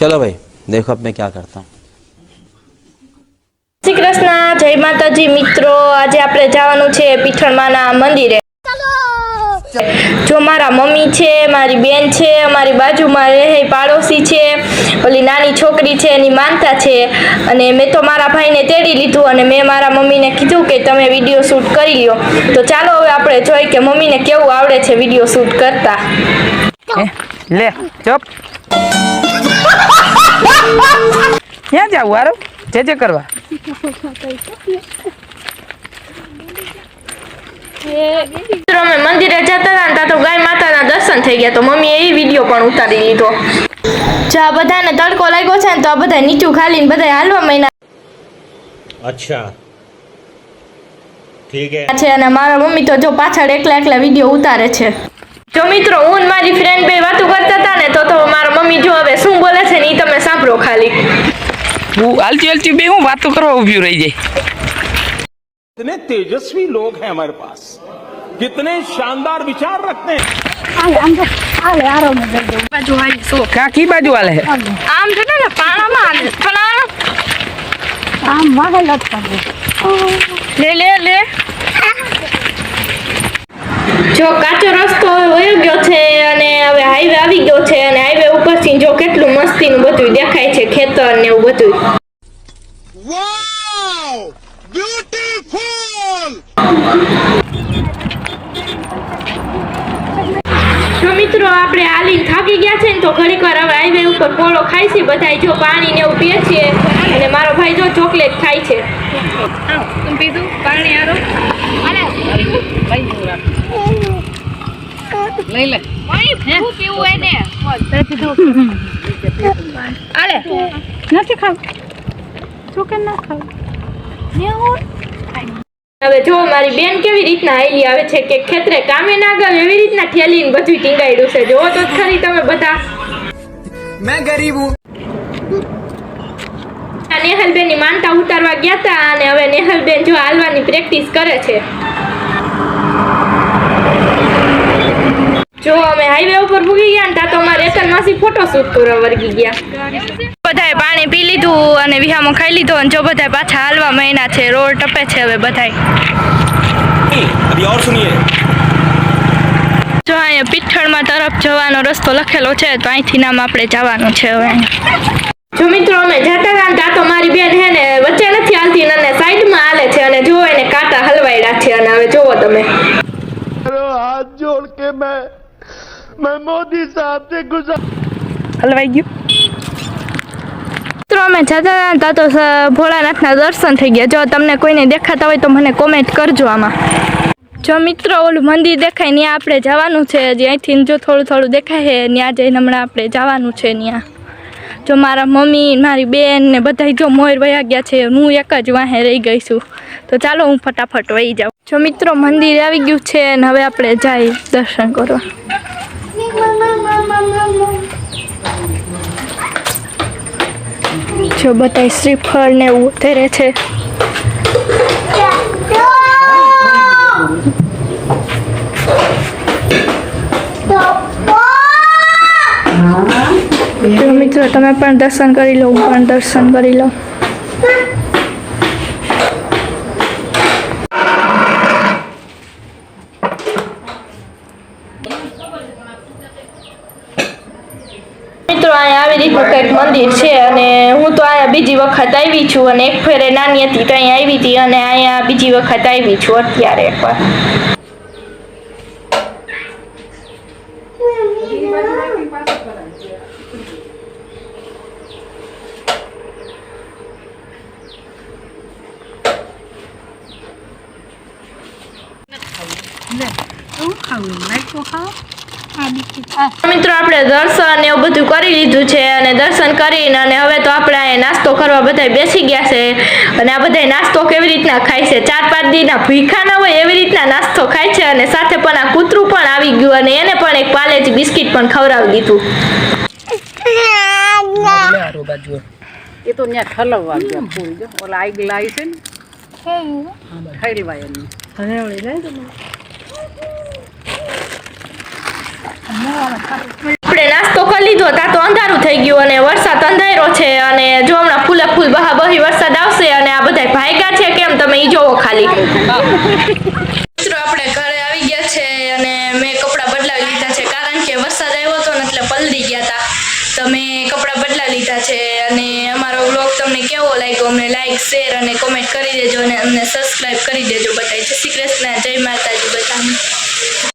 चलो भाई देखो अब मैं क्या करता हूँ। શ્રી કૃષ્ણ, જય માતાજી મિત્રો। આજે આપણે જવાનું છે પીઠણમાના મંદિરે। જો મારા મમ્મી છે, મારી બેન છે, અમારી બાજુમાં રહે પાડોશી છે, ઓલી નાની છોકરી છે એની માનતા છે, અને મેં તો મારા ભાઈને તેડી લીધું અને મેં મારા મમ્મીને કીધું કે તમે વિડીયો શૂટ કરી લ્યો। તો ચાલો હવે આપણે જોઈ કે મમ્મીને કેવું આવડે છે વિડીયો શૂટ કરતા। ले चुप क्या जाऊ आरो जे करवा અમે મંદિરે જતા હતા ને તો ગાય માતાના દર્શન થઈ ગયા, તો મમ્મીએ એ વિડીયો પણ ઉતારી લીધો। જો આ બધાને તડકો લાગ્યો છે ને તો આ બધા નીચું ખાલીને બધા હાલવા માંડ્યા। अच्छा ठीक है છે અને મારા મમ્મી તો જો પાછળ એકલા એકલા વિડીયો ઉતારે છે। જો મિત્રો હું મારી ફ્રેન્ડ બે વાતો કરતા હતા ને તો મારા મમ્મી જો હવે શું બોલે છે ને એ તમે સાંભળો ખાલી। वो आलची आलची बे हूँ बात तो करवा उभी रही जाए। कितने तेजस्वी लोग हैं हमारे पास, कितने शानदार विचार रखते हैं। બાજુ હાલી સો क्या की बाजू वाले है આમ જો ને પાણામાં હાલે પણ આમ વાગે લે લે લે। જો કાચો રસ્તો વયો ગયો છે અને હવે હાઈવે આવી ગયો છે અને હાઈવે ઉપરથી જો કેટલું મસ્તીનું બધું દેખાય છે, ખેતર ને એવું બધું। वाव ब्यूटीफुल। જો મિત્રો આપણે હાલીને થાકી ગયા છે ને તો ઘડીક વાર હવે હાઈવે ઉપર પોળો ખાય છે બધા, જો પાણી ને એવું પીએ છીએ અને મારો ભાઈ જો ચોકલેટ ખાય છે। તમે પીધું પાણી આરો ले ले પાણી હું પીવું એને આલે નથી ખાવ ચોકે ના ખાવ હવે જો મારી બેન કેવી રીતના હાલી આવે છે કે ખેતરે કામે ના ગયો એવી રીતના ઠેલીને બધું ટીંગાડ્યું છે। જોવો તો ખરી તમે બધા। मैं गरीब हूँ નેહલબેન ની માનતા ઉતારવા ગયા હતા અને હવે નેહલબેન જો હાલવાની પ્રેક્ટિસ કરે છે। જો અમે હાઈવે ઉપર પૂગી ગયા ને તો અમારે રેતન માસી ફોટો શૂટ કરવા વર્ગી ગયા। બધાએ પાણી પી લીધું અને વિહામો ખાઈ લીધો અને જો બધાએ પાછા હાલવા મહિના છે, રોડ ટપે છે હવે બધાય। अभी और सुनिए। જો અહીંયા પીઠળમાં તરફ જવાનો રસ્તો લખેલો છે તો અહીંથી નામ આપણે જવાનું છે હવે। જો મિત્રો અમે જતા હતા ને તો મારી બેન હે ને વચ્ચે નથી હાલતી અને સાઈડમાં હાલે છે અને જો એને કાંટા હલવાયડા છે અને હવે જોવો તમે। हाथ जोड़ के मैं मोदी साहब से गुजार। हलवाई गयो મિત્રો અમે જતા હતા તો ભોળાનાથના દર્શન થઈ ગયા। જો તમને કોઈને દેખાતા હોય તો મને કોમેન્ટ કરજો આમાં। જો મિત્રો ઓલું મંદિર દેખાય ત્યાં આપણે જવાનું છે, હજી અહીંથી જો થોડું થોડું દેખાય છે ત્યાં જઈને હમણાં આપણે જવાનું છે ત્યાં। જો મારા મમ્મી મારી બેન ને બધા જો મોર વયા ગયા છે, હું એક જ વાહે રહી ગઈ છું, તો ચાલો હું ફટાફટ વહી જાઉં। જો મિત્રો મંદિર આવી ગયું છે અને હવે આપણે જઈ દર્શન કરવા। જો બધા શ્રીફળ ને એવું ઉતરે છે। જો મિત્રો તમે પણ દર્શન કરી લો, હું પણ દર્શન કરી લઉં। મિત્રો અહીંયા આવી રીતનું કંઈક મંદિર છે અને હું તો અહીંયા બીજી વખત આવી છું અને એક ફેરે નાની હતી તો અહીંયા આવી હતી અને અહીંયા બીજી વખત આવી છું અત્યારે એકવાર। મિત્રો આપણે દર્શન એવું બધું કરી લીધું છે અને દર્શન કરીને અને હવે તો આપણે અહીંયા નાસ્તો કરવા બધા બેસી ગયા છે અને આ બધા નાસ્તો કેવી રીતના ખાય છે, 4-5 દીના ભૂખા ના હોય એવી રીતના નાસ્તો ખાય છે અને સાથે પણ આ કૂતરું પણ આવી ગયું અને એને પણ એક પાલેજી બિસ્કિટ પણ ખવડાવી દીધું। એ તો ત્યાં ઠલવવા ગયા ફૂલ જો ઓલા આઈ ગ્લાઈ છે ને ખૈલવાય એની હરેવળી લઈ દો। આપણે નાસ્તો કરી લીધો તા તો અંધારું થઈ ગયું અને વરસાદ અંધારો છે અને જો હમણાં ફૂલે ફૂલ બહા બહી વરસાદ આવશે અને આ બધા ભાગ્યા છે કેમ તમે ઈ જોવો ખાલી મિત્રો આપણે ઘરે આવી ગયા છે અને મેં કપડાં બદલાવી લીધા છે કારણ કે વરસાદ આવ્યો હતો ને એટલે પલળી ગયા હતા તો મેં કપડાં બદલાવી લીધા છે અને અમારો વ્લોગ તમને કેવો લાગ્યો અમને લાઈક શેર અને કોમેન્ટ કરી દેજો અને અમને સબસ્ક્રાઇબ કરી દેજો બધાય જય શ્રી કૃષ્ણ જય માતાજી બધાને